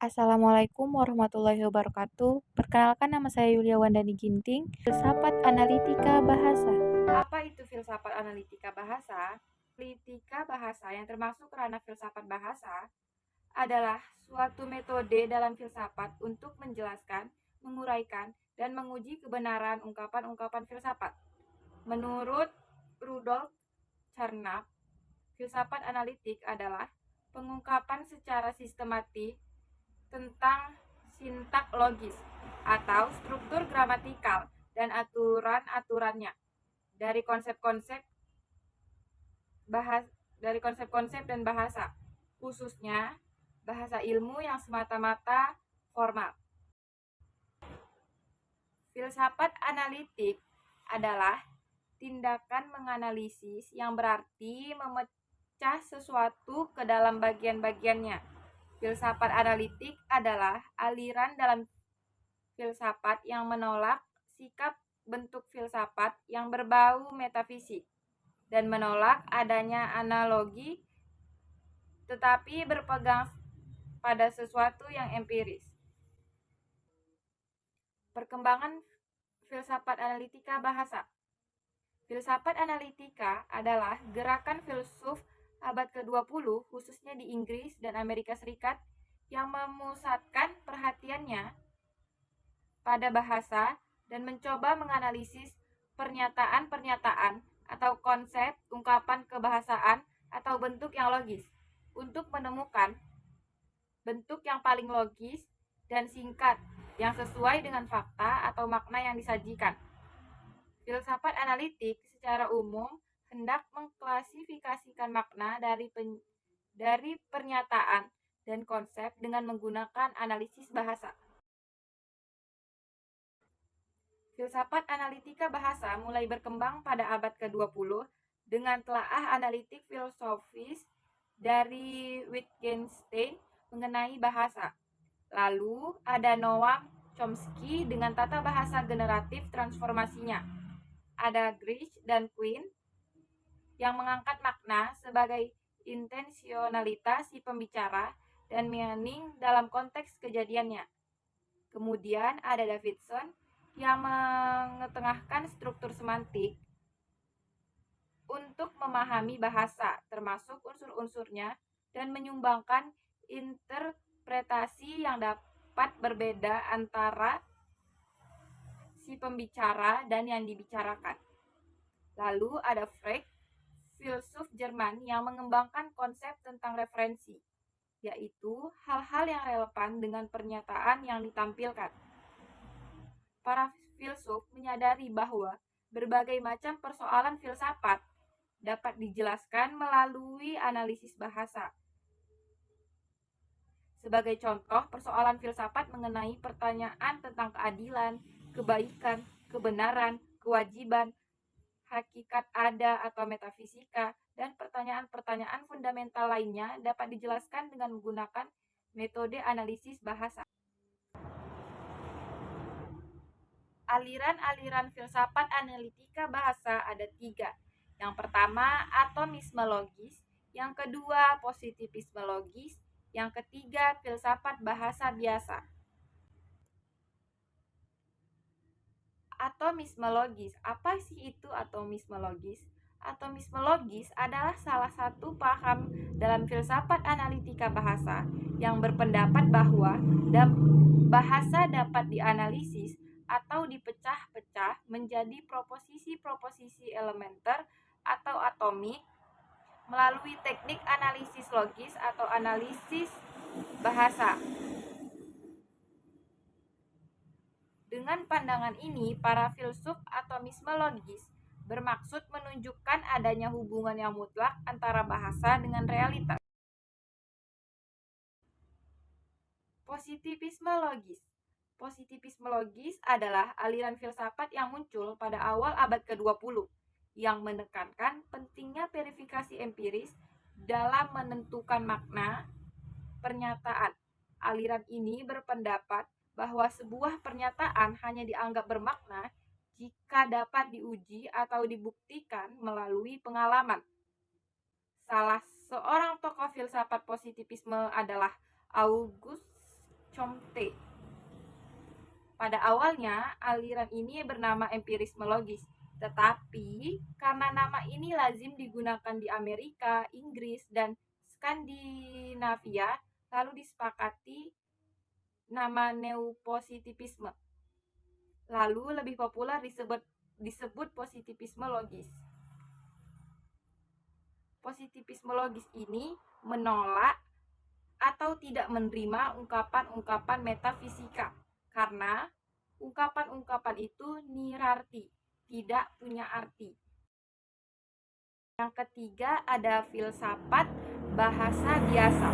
Assalamualaikum warahmatullahi wabarakatuh. Perkenalkan nama saya Yulia Wandani Ginting, filsafat analitika bahasa. Apa itu filsafat analitika bahasa? Analitika bahasa yang termasuk ranah filsafat bahasa adalah suatu metode dalam filsafat untuk menjelaskan, menguraikan, dan menguji kebenaran ungkapan-ungkapan filsafat. Menurut Rudolf Carnap, filsafat analitik adalah pengungkapan secara sistematik tentang sintak logis atau struktur gramatikal dan aturan-aturannya dari konsep-konsep dan bahasa, khususnya bahasa ilmu yang semata-mata formal. Filsafat analitik adalah tindakan menganalisis yang berarti memecah sesuatu ke dalam bagian-bagiannya. Filsafat analitik adalah aliran dalam filsafat yang menolak sikap bentuk filsafat yang berbau metafisik dan menolak adanya analogi, tetapi berpegang pada sesuatu yang empiris. Perkembangan filsafat analitika bahasa. Filsafat analitika adalah gerakan filsuf abad ke-20 khususnya di Inggris dan Amerika Serikat yang memusatkan perhatiannya pada bahasa dan mencoba menganalisis pernyataan-pernyataan atau konsep, ungkapan kebahasaan atau bentuk yang logis untuk menemukan bentuk yang paling logis dan singkat yang sesuai dengan fakta atau makna yang disajikan. Filsafat analitik secara umum hendak mengklasifikasikan makna dari pernyataan dan konsep dengan menggunakan analisis bahasa. Filsafat analitika bahasa mulai berkembang pada abad ke-20 dengan telaah analitik filosofis dari Wittgenstein mengenai bahasa. Lalu ada Noam Chomsky dengan tata bahasa generatif transformasinya. Ada Grish dan Quinn yang mengangkat makna sebagai intensionalitas si pembicara dan meaning dalam konteks kejadiannya. Kemudian ada Davidson yang mengetengahkan struktur semantik untuk memahami bahasa, termasuk unsur-unsurnya, dan menyumbangkan interpretasi yang dapat berbeda antara si pembicara dan yang dibicarakan. Lalu ada Frege, filsuf Jerman yang mengembangkan konsep tentang referensi, yaitu hal-hal yang relevan dengan pernyataan yang ditampilkan. Para filsuf menyadari bahwa berbagai macam persoalan filsafat dapat dijelaskan melalui analisis bahasa. Sebagai contoh, persoalan filsafat mengenai pertanyaan tentang keadilan, kebaikan, kebenaran, kewajiban, hakikat ada atau metafisika, dan pertanyaan-pertanyaan fundamental lainnya dapat dijelaskan dengan menggunakan metode analisis bahasa. Aliran-aliran filsafat analitika bahasa ada 3. Yang pertama, atomisme logis. Yang kedua, positivisme logis. Yang ketiga, filsafat bahasa biasa. Atomisme logis. Apa sih itu atomisme logis? Atomisme logis adalah salah satu paham dalam filsafat analitika bahasa yang berpendapat bahwa bahasa dapat dianalisis atau dipecah-pecah menjadi proposisi-proposisi elementer atau atomik melalui teknik analisis logis atau analisis bahasa. Dengan pandangan ini, para filsuf atomisme logis bermaksud menunjukkan adanya hubungan yang mutlak antara bahasa dengan realitas. Positivisme logis. Positivisme logis adalah aliran filsafat yang muncul pada awal abad ke-20 yang menekankan pentingnya verifikasi empiris dalam menentukan makna pernyataan. Aliran ini berpendapat bahwa sebuah pernyataan hanya dianggap bermakna jika dapat diuji atau dibuktikan melalui pengalaman. Salah seorang tokoh filsafat positivisme adalah Auguste Comte. Pada awalnya, aliran ini bernama empirisme logis, tetapi karena nama ini lazim digunakan di Amerika, Inggris, dan Skandinavia, lalu disepakati nama neopositivisme. Lalu lebih populer disebut positivisme logis. Positivisme logis ini menolak atau tidak menerima ungkapan-ungkapan metafisika karena ungkapan-ungkapan itu nirarti, tidak punya arti. Yang ketiga ada filsafat bahasa biasa.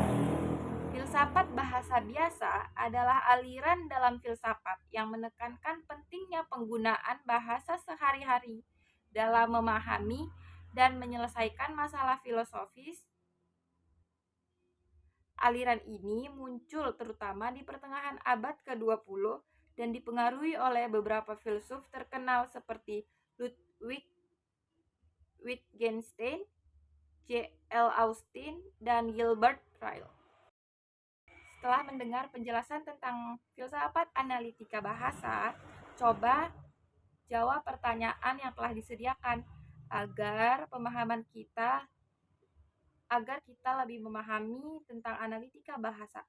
Filsafat bahasa biasa adalah aliran dalam filsafat yang menekankan pentingnya penggunaan bahasa sehari-hari dalam memahami dan menyelesaikan masalah filosofis. Aliran ini muncul terutama di pertengahan abad ke-20 dan dipengaruhi oleh beberapa filsuf terkenal seperti Ludwig Wittgenstein, J.L. Austin, dan Gilbert Ryle. Setelah mendengar penjelasan tentang filsafat analitika bahasa, coba jawab pertanyaan yang telah disediakan agar kita lebih memahami tentang analitika bahasa.